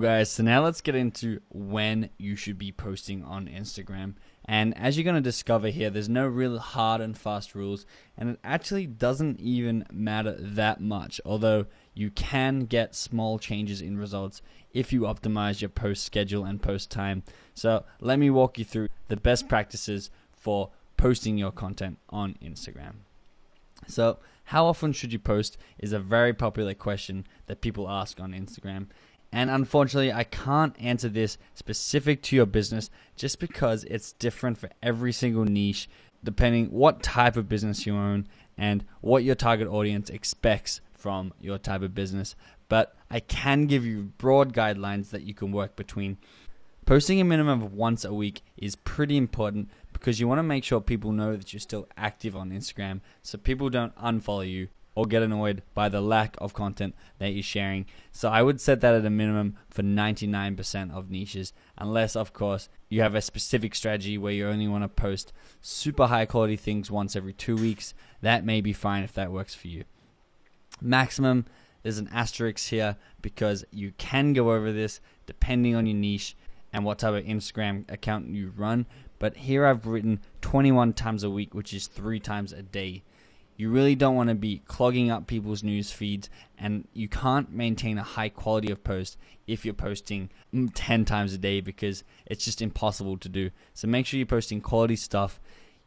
Cool guys, so now let's get into when you should be posting on Instagram. And as you're going to discover here, there's no real hard and fast rules, and it actually doesn't even matter that much, although you can get small changes in results if you optimize your post schedule and post time. So let me walk you through the best practices for posting your content on Instagram. So how often should you post is a very popular question that people ask on Instagram. And unfortunately, I can't answer this specific to your business just because it's different for every single niche, depending what type of business you own and what your target audience expects from your type of business. But I can give you broad guidelines that you can work between. Posting a minimum of once a week is pretty important because you want to make sure people know that you're still active on Instagram so people don't unfollow you or get annoyed by the lack of content that you're sharing. So I would set that at a minimum for 99% of niches, unless of course you have a specific strategy where you only want to post super high quality things once every 2 weeks. That may be fine if that works for you. Maximum, there's an asterisk here because you can go over this depending on your niche and what type of Instagram account you run. But here I've written 21 times a week, which is 3 times a day. You really don't want to be clogging up people's news feeds, and you can't maintain a high quality of post if you're posting 10 times a day because it's just impossible to do. So make sure you're posting quality stuff.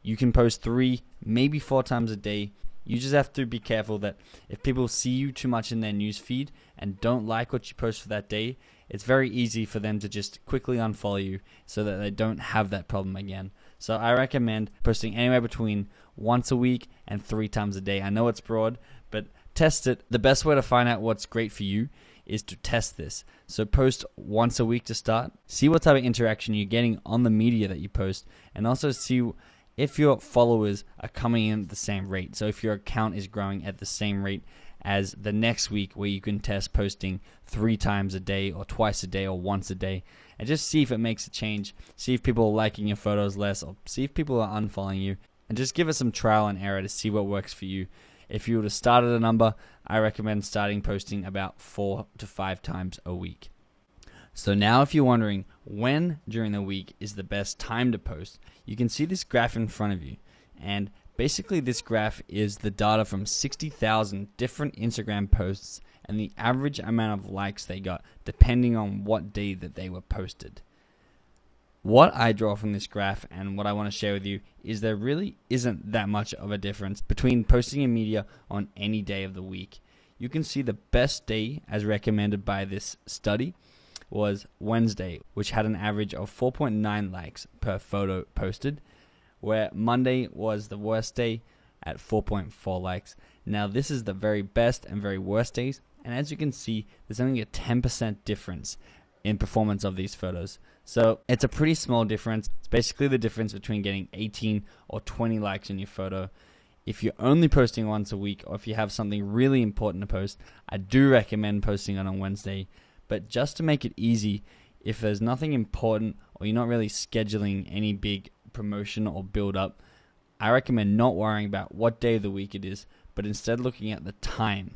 You can post 3, maybe 4 times a day. You just have to be careful that if people see you too much in their news feed and don't like what you post for that day, it's very easy for them to just quickly unfollow you so that they don't have that problem again. So I recommend posting anywhere between once a week and 3 times a day. I know it's broad, but test it. The best way to find out what's great for you is to test this. So post once a week to start. See what type of interaction you're getting on the media that you post, and also see if your followers are coming in at the same rate. So if your account is growing at the same rate as the next week, where you can test posting 3 times a day or twice a day or once a day, and just see if it makes a change. See if people are liking your photos less, or see if people are unfollowing you, and just give it some trial and error to see what works for you. If you were to start at a number, I recommend starting posting about 4 to 5 times a week. So now if you're wondering when during the week is the best time to post, you can see this graph in front of you. And basically this graph is the data from 60,000 different Instagram posts and the average amount of likes they got depending on what day that they were posted. What I draw from this graph and what I want to share with you is there really isn't that much of a difference between posting a media on any day of the week. You can see the best day as recommended by this study was Wednesday, which had an average of 4.9 likes per photo posted, where Monday was the worst day at 4.4 likes. Now this is the very best and very worst days, and as you can see, there's only a 10% difference in performance of these photos. So it's a pretty small difference. It's basically the difference between getting 18 or 20 likes in your photo. If you're only posting once a week, or if you have something really important to post, I do recommend posting on a Wednesday. But just to make it easy, if there's nothing important or you're not really scheduling any big promotion or build up, I recommend not worrying about what day of the week it is, but instead looking at the time,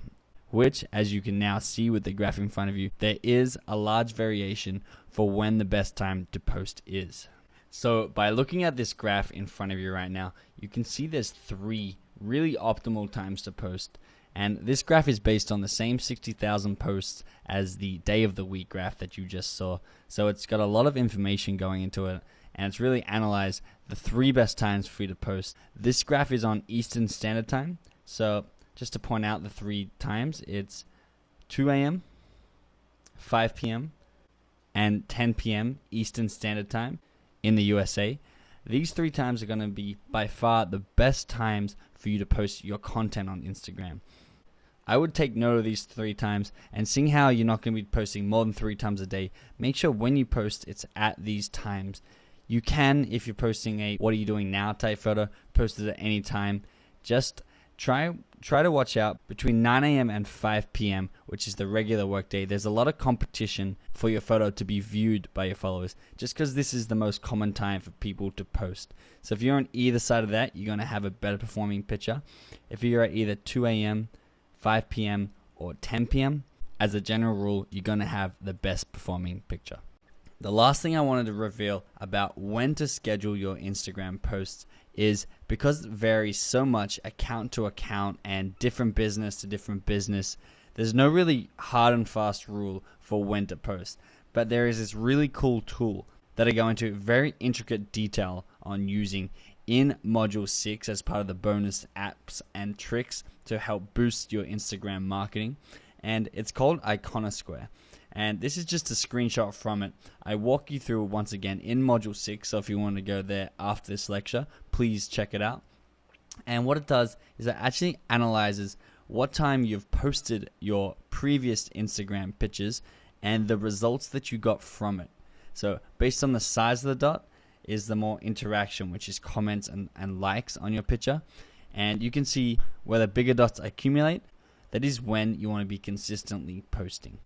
which, as you can now see with the graph in front of you, there is a large variation for when the best time to post is. So by looking at this graph in front of you right now, you can see there's 3 really optimal times to post. And this graph is based on the same 60,000 posts as the day of the week graph that you just saw. So it's got a lot of information going into it, and it's really analyzed the 3 best times for you to post. This graph is on Eastern Standard Time. So just to point out the 3 times, it's 2 a.m., 5 p.m., and 10 p.m. Eastern Standard Time in the USA. These 3 times are going to be by far the best times for you to post your content on Instagram. I would take note of these 3 times, and seeing how you're not going to be posting more than 3 times a day, make sure when you post it's at these times. You can, if you're posting a what are you doing now type photo, post it at any time. Just try to watch out between 9 a.m. and 5 p.m., which is the regular workday. There's a lot of competition for your photo to be viewed by your followers, just because this is the most common time for people to post. So if you're on either side of that, you're going to have a better performing picture. If you're at either 2 a.m., 5 p.m., or 10 p.m., as a general rule, you're going to have the best performing picture. The last thing I wanted to reveal about when to schedule your Instagram posts is because it varies so much account to account and different business to different business, there's no really hard and fast rule for when to post. But there is this really cool tool that I go into very intricate detail on using in Module 6 as part of the bonus apps and tricks to help boost your Instagram marketing. And it's called Iconosquare. And this is just a screenshot from it. I walk you through it once again in Module 6, so if you want to go there after this lecture, please check it out. And what it does is it actually analyzes what time you've posted your previous Instagram pictures and the results that you got from it. So based on the size of the dot is the more interaction, which is comments and likes on your picture. And you can see where the bigger dots accumulate, that is when you want to be consistently posting.